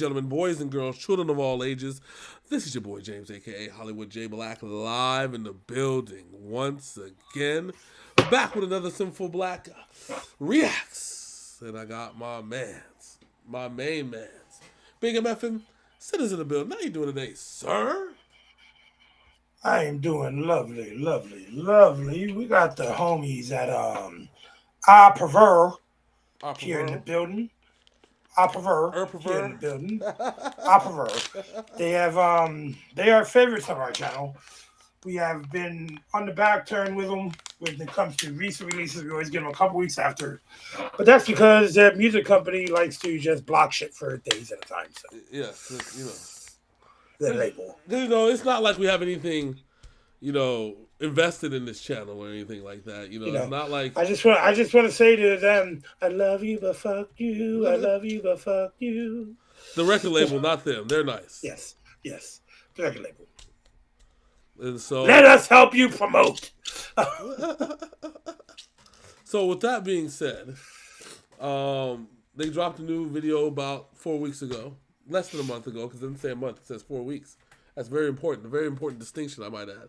gentlemen, boys and girls, children of all ages, this is your boy James, aka Hollywood J Black, live in the building once again. Back with another Synful Blaq reacts. And I got my main mans. Big MFM, citizens in the building. How you doing today, sir? I am doing lovely, lovely, lovely. We got the homies at I Prevail I here in the prefer. building. I Prevail here in the Prefer. building. I Prevail. They are favorites of our channel. We have been on the back turn with them when it comes to recent releases. We always give them a couple weeks after, but that's because their music company likes to just block shit for days at a time. So Yes, the label. it's not like we have anything invested in this channel or anything like that. You It's know, not like I just want to say to them, I love you, but fuck you. I the love you, but fuck you. record label, not them. They're nice. Yes, yes, the record label. And Let so, us help you promote. so with that being said, they dropped a new video about 4 weeks ago, less than a month ago, because it doesn't say a month, it says 4 weeks. That's very important, a very important distinction, I might add.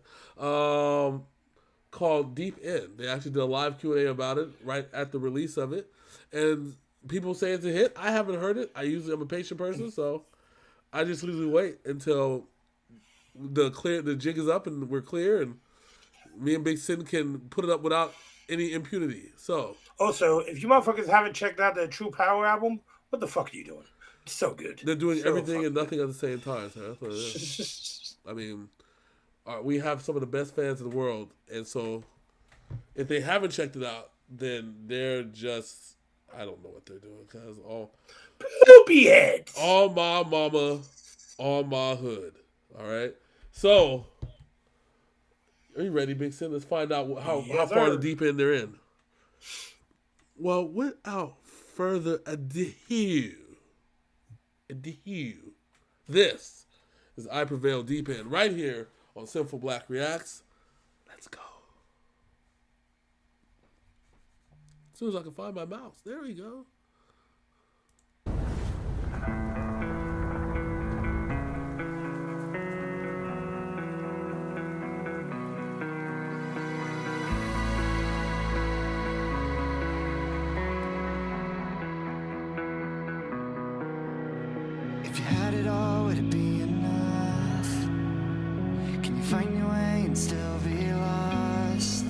Called Deep End. They actually did a live Q&A about it right at the release of it, and people say it's a hit. I haven't heard it. I'm a patient person, so I just usually wait until the jig is up and we're clear, and me and Big Sin can put it up without any impunity. So Also, if you motherfuckers haven't checked out the True Power album, what the fuck are you doing? It's so good. they're doing So everything fucking and nothing at the same time. So that's what it is. good. I mean, we have some of the best fans in the world, and so if they haven't checked it out, then they're just I don't know what they're doing because Loopy heads. all my mama, all my hood. All right, so are you ready, Big Sin? Let's find out how Yes, far the sir. deep end they're in. Well, without further ado, this is I Prevail Deep End right here on Synful Blaq Reacts. Let's go. As soon as I can find my mouse. There we go. If you had it all, would it be enough? Can you find your way and still be lost?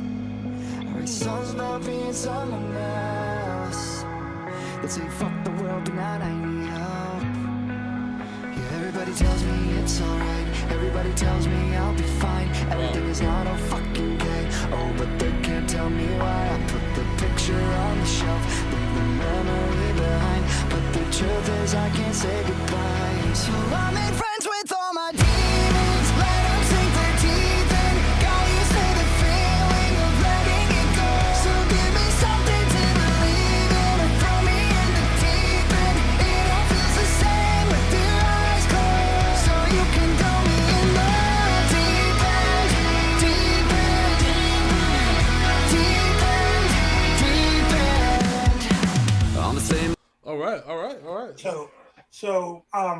I write songs about being someone else. They say fuck the world, but not I need help. Yeah, everybody tells me it's alright. Everybody tells me I'll be fine. Everything is not all fucking okay. Oh, but they can't tell me why. I put the picture on the shelf, leave the memory behind. But the truth is I can't say goodbye. So I made friends with all my demons. Let them sink their teeth in. Got used to the feeling of letting it go. So give me something to believe in, or throw me in the deep end. It all feels the same with your eyes closed. So you can throw me in the deep end, deep end, deep end, deep end. On the same. All right.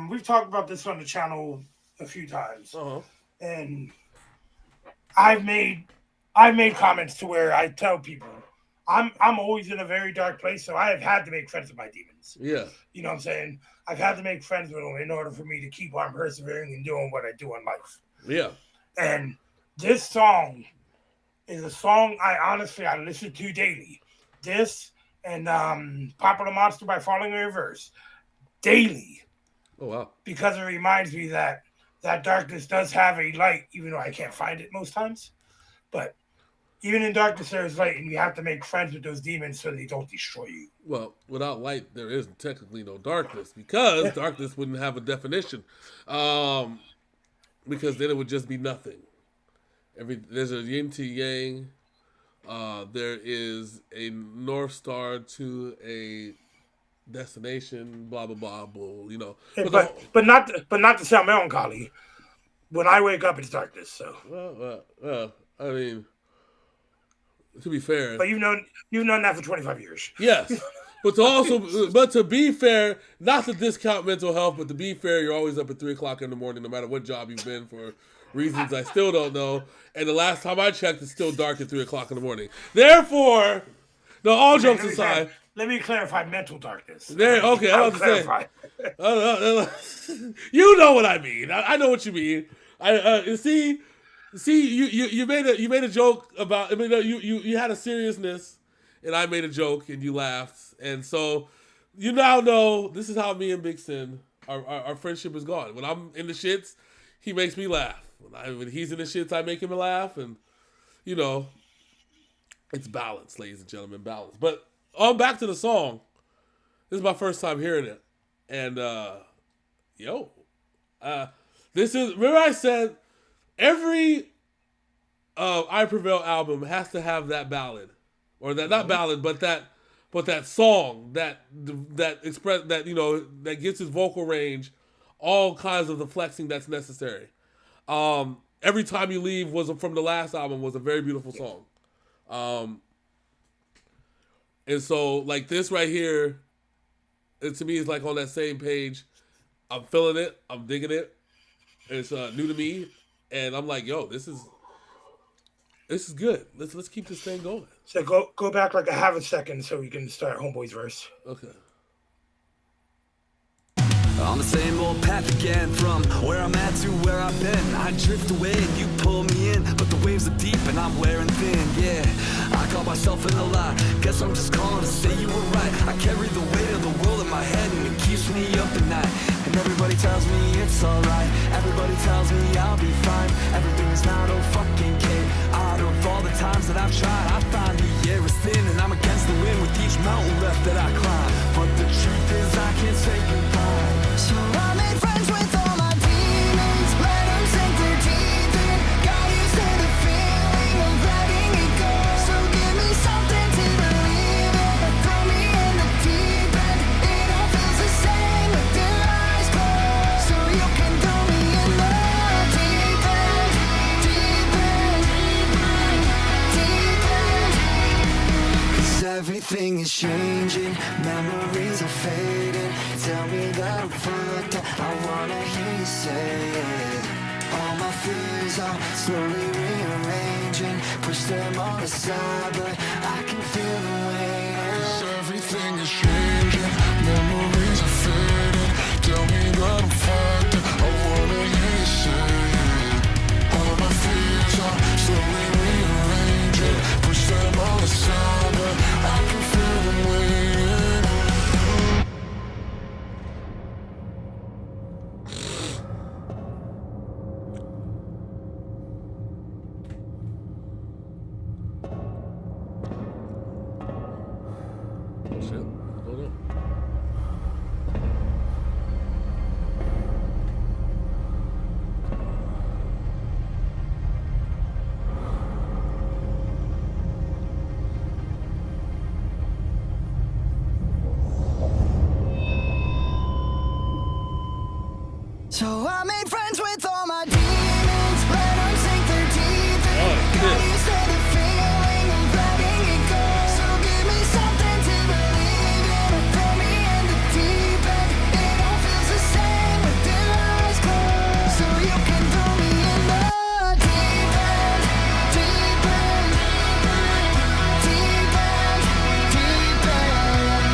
We've talked about this on the channel a few times, Uh huh. and I've made I've made comments to where I tell people I'm always in a very dark place, so I have had to make friends with my demons. Yeah. You know what I'm saying? I've had to make friends with them in order for me to keep on persevering and doing what I do in life. Yeah. And this song is a song I listen to daily. This and Popular Monster by Falling in Reverse daily Oh wow. because it reminds me that that darkness does have a light, even though I can't find it most times. But even in darkness, there is light, and you have to make friends with those demons so they don't destroy you. Well, without light, there is technically no darkness because Yeah. darkness wouldn't have a definition. Um, because then it would just be nothing. There's a yin to yang. There is a north star to a destination. Blah blah blah. Bull. Yeah, But but not to sound melancholy. When I wake up, it's darkness. So, I mean, to be fair, but you've known that for 25 years. yes, But to be fair, not to discount mental health, but to be fair, you're always up at 3:00 in the morning, no matter what job you've been for reasons I still don't know. And the last time I checked, it's still dark at 3:00 in the morning. Therefore, no, all jokes aside. Let me clarify mental darkness. Okay, I was about to say. You know what I mean. I know what you mean. See, you made a joke about. I mean, you had a seriousness, and I made a joke, and you laughed, and so you now know this is how me and Big Sin, our friendship is gone. When I'm in the shits, he makes me laugh. When he's in the shits, I make him laugh, and you know, it's balance, ladies and gentlemen, balance. But on back to the song. This is my first time hearing it, and this is. Remember I said every I Prevail album has to have that ballad, or that not ballad, but that song that express that that gives his vocal range all kinds of the flexing that's necessary. Every Time You Leave was from the last album was a very beautiful song. And so like this right here, it to me is like on that same page. I'm feeling it. I'm digging it. It's new to me, and I'm like, yo, this is good. Let's keep this thing going. So go back like a half a second so we can start Homeboy's verse. Okay. On the same old path again, from where I'm at to where I've been. I drift away and you pull me in, but the waves are deep and I'm wearing thin. Yeah, I call myself in a lie. Guess I'm just calling to say you were right. I carry the weight of the world in my head and it keeps me up at night. And everybody tells me it's alright. Everybody tells me I'll be fine. Everything is not oh fucking okay. Out of all the times that I've tried, I find the air is thin and I'm against the wind with each mountain left that I climb. But the truth is I can't say goodbye. So I made friends with all my demons, let them sink their teeth in. Got used to the feeling of letting it go. So give me something to believe in, but throw me in the deep end. It all feels the same with your eyes closed. So you can throw me in the deep end, deep end, deep end. 'Cause everything is changing, memories are fading. Tell me that I'm fucked up, I wanna hear you say it. All my fears are slowly rearranging. Push them all aside, but I can feel the weight. Everything is changing, memories are fading. Tell me that I'm fucked up, I wanna hear you say it. All my fears are slowly rearranging. Push them all aside, but I can feel them waiting. So I made friends with all my demons, let them sink their teeth in. Got used to the feeling of letting it go. So give me something to believe in, or throw me in the deep end. It all feels the same with your eyes closed. So you can throw me in the deep end, deep end, deep end, deep end.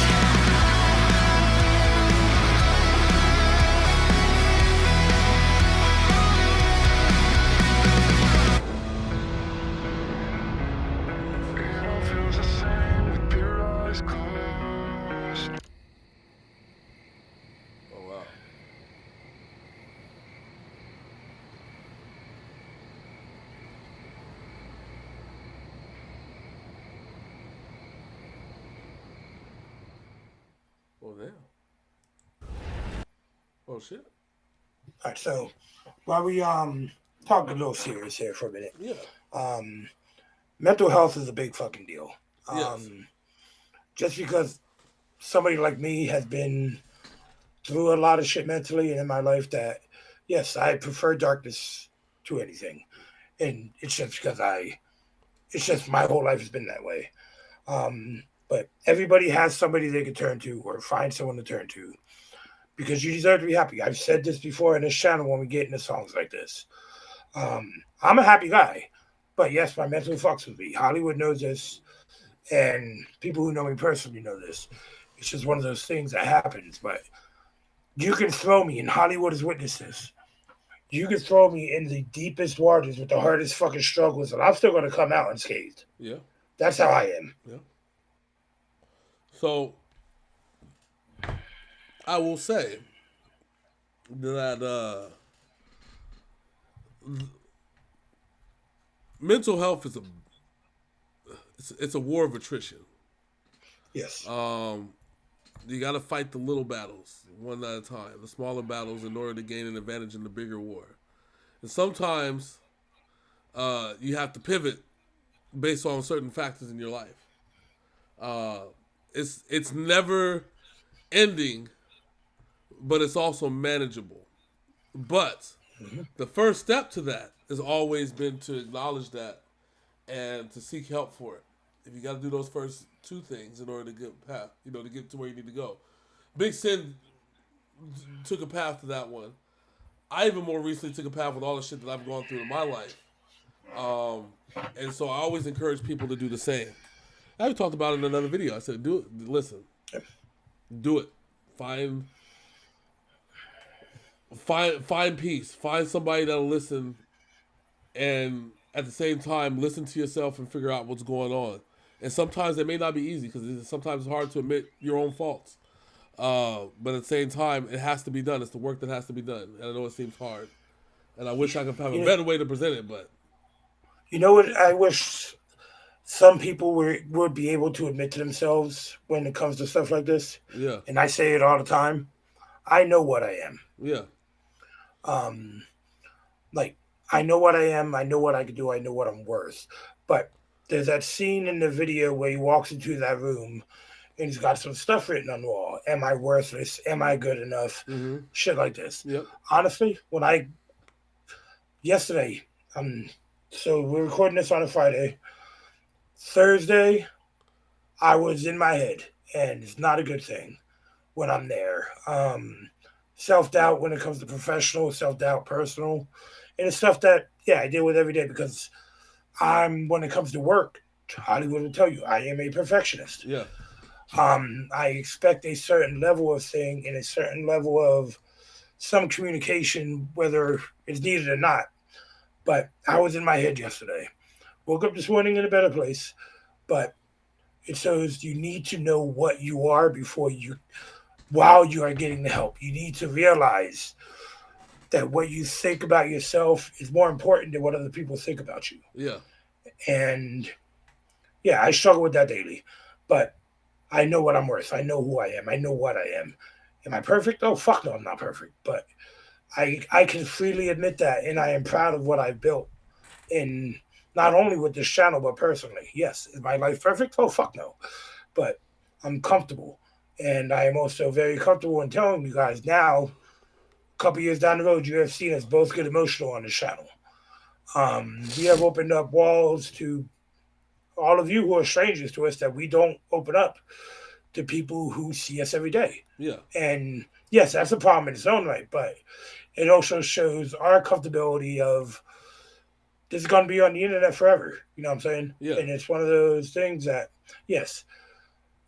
It all feels the same with your eyes closed. Oh wow. Oh damn. Oh shit. All right, so while we talk a little serious here for a minute, Yeah. mental health is a big fucking deal. Yes. Just because somebody like me has been through a lot of shit mentally and in my life, that yes, I prefer darkness to anything, and it's just because it's just my whole life has been that way. But everybody has somebody they can turn to or find someone to turn to because you deserve to be happy. I've said this before in this channel when we get into songs like this. I'm a happy guy, but yes, my mental fucks with me. Hollywood knows this, and people who know me personally know this. It's just one of those things that happens, but you can throw me, and Hollywood has witnessed this. You can throw me in the deepest waters with the hardest fucking struggles, and I'm still going to come out unscathed. Yeah. That's how I am. Yeah. So, I will say that mental health is it's a war of attrition. Yes. You got to fight the little battles one at a time, the smaller battles, in order to gain an advantage in the bigger war. And sometimes you have to pivot based on certain factors in your life. It's never ending, but it's also manageable. But the first step to that has always been to acknowledge that and to seek help for it. If you got to do those first two things in order to to get to where you need to go. Big Sin took a path to that one. I even more recently took a path with all the shit that I've gone through in my life. And so I always encourage people to do the same. I talked about it in another video. I said, do it. Listen. Do it. Find peace. Find somebody that'll listen, and at the same time, listen to yourself and figure out what's going on. And sometimes it may not be easy because sometimes it's hard to admit your own faults. But at the same time, it has to be done. It's the work that has to be done. And I know it seems hard. And I wish I could have a better way to present it, but... You know what? I wish some people would be able to admit to themselves when it comes to stuff like this. Yeah. And I say it all the time. I know what I am. Yeah. Like, I know what I am. I know what I can do. I know what I'm worth. But there's that scene in the video where he walks into that room and he's got some stuff written on the wall. Am I worthless? Am I good enough? Mm-hmm. Shit like this. Yep. Honestly, yesterday, so we're recording this on a Friday. Thursday, I was in my head, and it's not a good thing when I'm there. Self-doubt when it comes to professional, self-doubt personal. And it's stuff that, I deal with every day because when it comes to work, Hollywood will tell you, I am a perfectionist. Yeah. I expect a certain level of thing and a certain level of some communication, whether it's needed or not. But I was in my head yesterday. Woke up this morning in a better place. But it shows you need to know what you are while you are getting the help. You need to realize that what you think about yourself is more important than what other people think about you. Yeah. And I struggle with that daily. But I know what I'm worth. I know who I am. I know what I am. Am I perfect? Oh, fuck no, I'm not perfect. But I can freely admit that, and I am proud of what I've built in not only with this channel, but personally. Yes. Is my life perfect? Oh, fuck no. But I'm comfortable. And I am also very comfortable in telling you guys now, a couple years down the road, you have seen us both get emotional on this channel. We have opened up walls to all of you who are strangers to us that we don't open up to people who see us every day. Yeah. And yes, that's a problem in its own right, but it also shows our comfortability of this is going to be on the internet forever. You know what I'm saying? Yeah. And it's one of those things that, yes.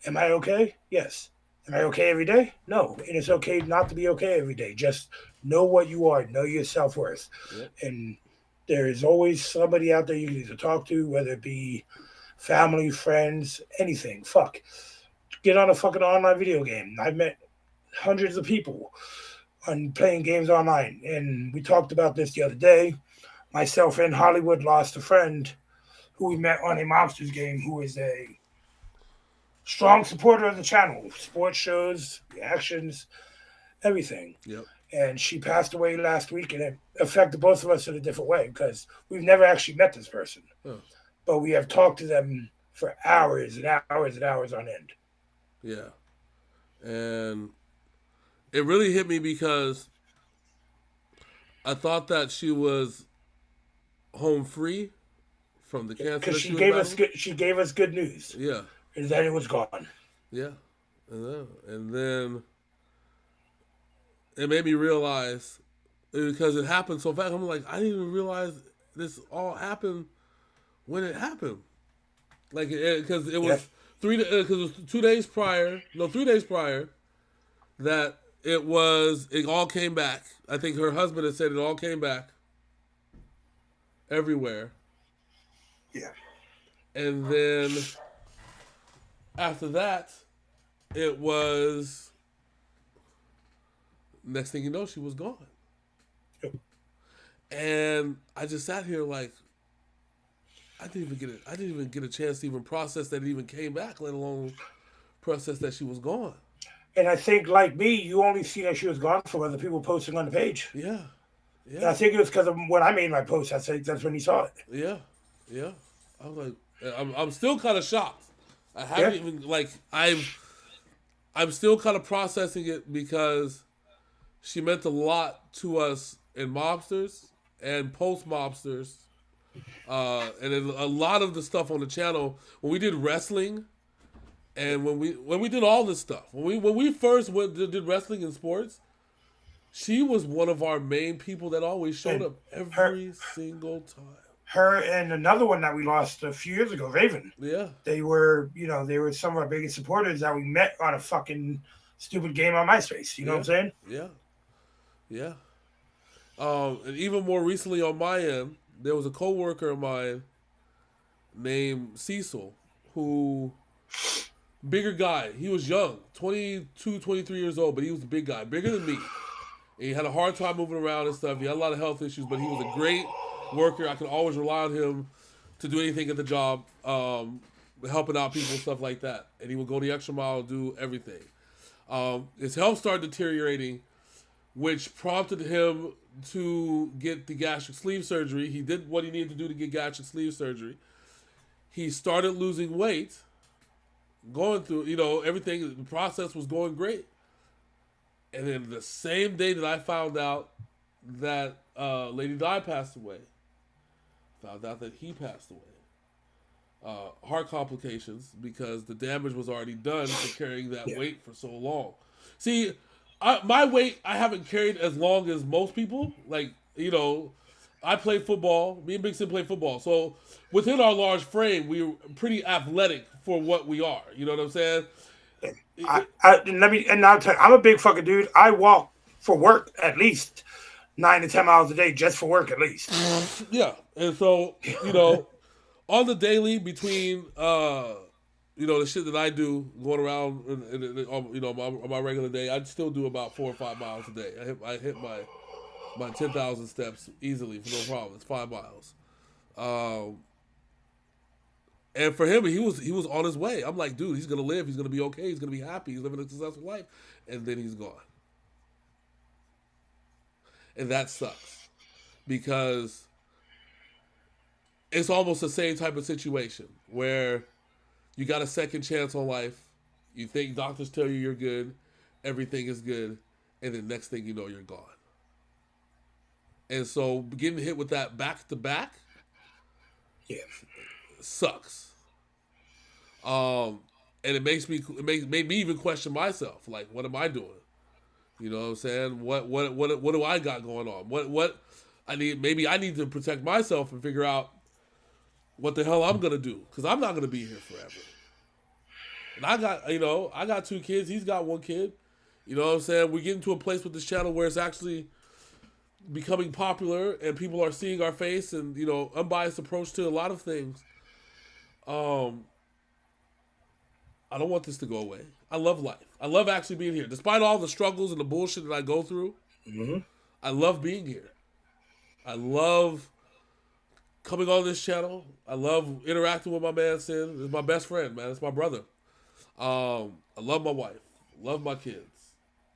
Am I okay? Yes. Am I okay every day? No. And it's okay not to be okay every day. Just know what you are. Know your self-worth. Yep. And there is always somebody out there you can either talk to, whether it be family, friends, anything. Fuck. Get on a fucking online video game. I've met hundreds of people on playing games online. And we talked about this the other day. Myself and Hollywood lost a friend who we met on a Mobsters game who is a strong supporter of the channel. Sports shows, reactions, everything. Yep. And she passed away last week, and it affected both of us in a different way because we've never actually met this person. Huh. But we have talked to them for hours and hours and hours on end. Yeah. And it really hit me because I thought that she was home free from the cancer. Because she gave us good news. Yeah. and then it was gone. Yeah. And then it made me realize, because it happened so fast. I'm like, I didn't even realize this all happened when it happened. Like, because it was because it was 2 days prior. No, 3 days prior that it all came back. I think her husband had said it all came back everywhere. Yeah. And then after that, it was next thing you know, she was gone. Yep. And I just sat here like, I didn't even get a chance to even process that it even came back, let alone process that she was gone. And I think, like me, you only see that she was gone from other people posting on the page. Yeah. And I think it was because of when I made my post. I think that's when he saw it. Yeah. I was like, I'm still kind of shocked. I haven't even like I'm still kind of processing it because she meant a lot to us in mobsters and post mobsters, and then a lot of the stuff on the channel when we did wrestling, and when we did all this stuff when we first did wrestling and sports. She was one of our main people that always showed up every single time. Her and another one that we lost a few years ago, Raven. Yeah. They were some of our biggest supporters that we met on a fucking stupid game on MySpace. You know what I'm saying? Yeah. And even more recently on my end, there was a coworker of mine named Cecil, who, bigger guy. He was young, 22, 23 years old, but he was a big guy, bigger than me. And he had a hard time moving around and stuff. He had a lot of health issues, but he was a great worker. I could always rely on him to do anything at the job, helping out people and stuff like that. And he would go the extra mile and do everything. His health started deteriorating, which prompted him to get the gastric sleeve surgery. He did what he needed to do to get gastric sleeve surgery. He started losing weight, going through, everything. The process was going great. And then the same day that I found out that Lady Di passed away, found out that he passed away. Heart complications, because the damage was already done for carrying that weight for so long. See, my weight I haven't carried as long as most people. Like, I play football. Me and Big Sim play football. So within our large frame, we're pretty athletic for what we are. You know what I'm saying? I'll tell you, I'm a big fucking dude. I walk for work at least 9 to 10 miles a day just for work at least. Yeah, and so on the daily between the shit that I do going around on my regular day, I still do about 4 or 5 miles a day. I hit my 10,000 steps easily for no problem. It's 5 miles. And for him, he was on his way. I'm like, dude, he's gonna live. He's gonna be okay. He's gonna be happy. He's living a successful life. And then he's gone. And that sucks, because it's almost the same type of situation where you got a second chance on life. You think doctors tell you you're good, everything is good, and then next thing you know, you're gone. And so getting hit with that back to back, sucks. And it made me even question myself. Like, what am I doing? You know what I'm saying? What do I got going on? What I need? Maybe I need to protect myself and figure out what the hell I'm gonna do, because I'm not gonna be here forever. And I got 2 kids. He's got 1 kid. You know what I'm saying? We're getting to a place with this channel where it's actually becoming popular and people are seeing our face and, unbiased approach to a lot of things. I don't want this to go away. I love life. I love actually being here. Despite all the struggles and the bullshit that I go through, I love being here. I love coming on this channel. I love interacting with my man, Sin. He's my best friend, man. It's my brother. I love my wife. Love my kids.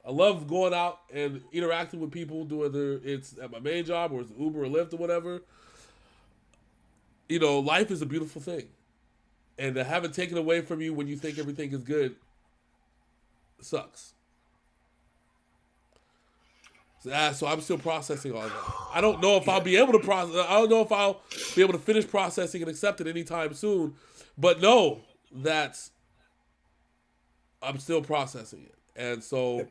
I love going out and interacting with people, whether it's at my main job or it's Uber or Lyft or whatever. Life is a beautiful thing. And to have it taken away from you when you think everything is good sucks. So I'm still processing all that. I don't know if I'll be able to process. I don't know if I'll be able to finish processing and accept it anytime soon. But know that I'm still processing it, and so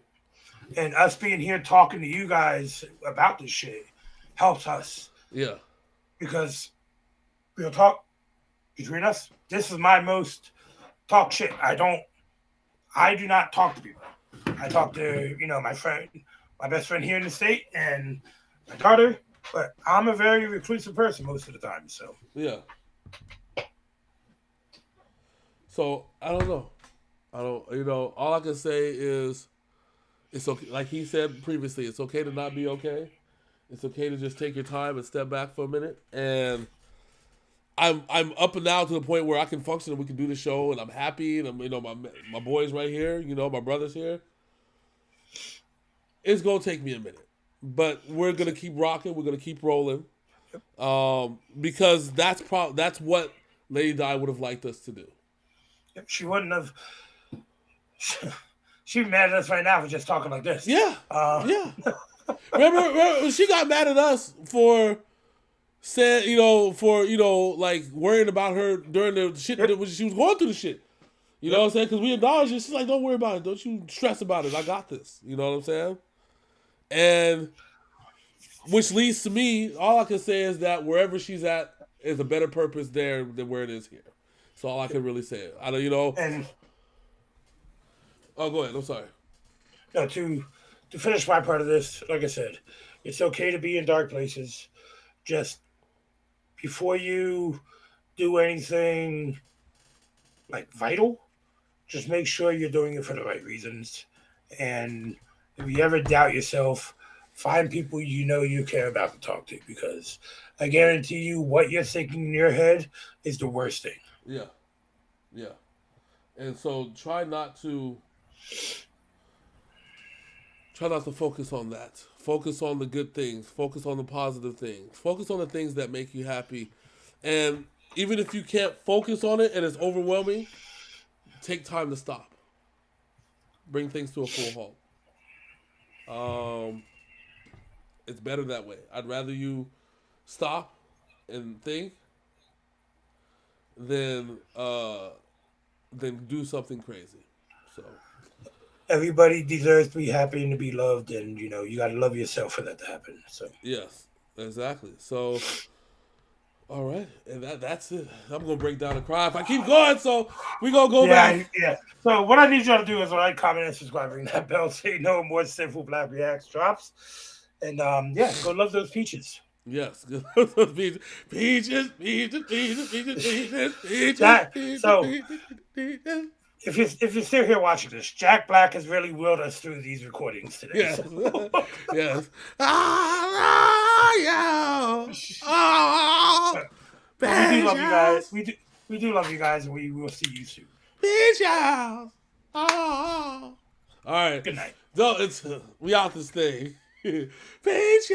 And us being here talking to you guys about this shit helps us yeah, because real talk between us. This is my most talk shit. I do not talk to people. I talk to my friend, my best friend here in the state, and my daughter. But I'm a very reclusive person most of the time. So yeah. So I don't know. I don't. All I can say is it's okay. Like he said previously, it's okay to not be okay. It's okay to just take your time and step back for a minute. And I'm up and now to the point where I can function and we can do the show, and I'm happy. And my boy's right here. My brother's here. It's gonna take me a minute, but we're gonna keep rocking. We're gonna keep rolling, because that's what Lady Di would have liked us to do. she wouldn't have. She'd be mad at us right now for just talking like this. Yeah, yeah. Remember, she got mad at us for saying, like worrying about her during the shit that she was going through the shit. You know what I'm saying? Because we acknowledged it. She's like, don't worry about it. Don't you stress about it. I got this. You know what I'm saying? And which leads to me, all I can say is that wherever she's at is a better purpose there than where it is here. So all I can really say. And oh, go ahead. I'm sorry. no, to finish my part of this, like I said, it's okay to be in dark places. Just before you do anything like vital, just make sure you're doing it for the right reasons. And if you ever doubt yourself, find people you care about to talk to, because I guarantee you what you're thinking in your head is the worst thing. Yeah. Yeah. And so try not to focus on that. Focus on the good things. Focus on the positive things. Focus on the things that make you happy. And even if you can't focus on it and it's overwhelming, take time to stop. Bring things to a full halt. It's better that way. I'd rather you stop and think than do something crazy. So Everybody deserves to be happy and to be loved, and you got to love yourself for that to happen. So yes, exactly. So all right, and that's it. I'm gonna break down and cry if I keep going. So we gonna go back. Yeah. So what I need y'all to do is like, comment, and subscribe, ring that bell, so you know more Synful Blaq reacts drops, and go love those peaches. Yes, peaches. So if you're still here watching this, Jack Black has really willed us through these recordings today. Yes, So. yes. We do love you guys. We do love you guys, and we will see you soon. Peaches. All right. Good night. No, we out this thing. Peaches.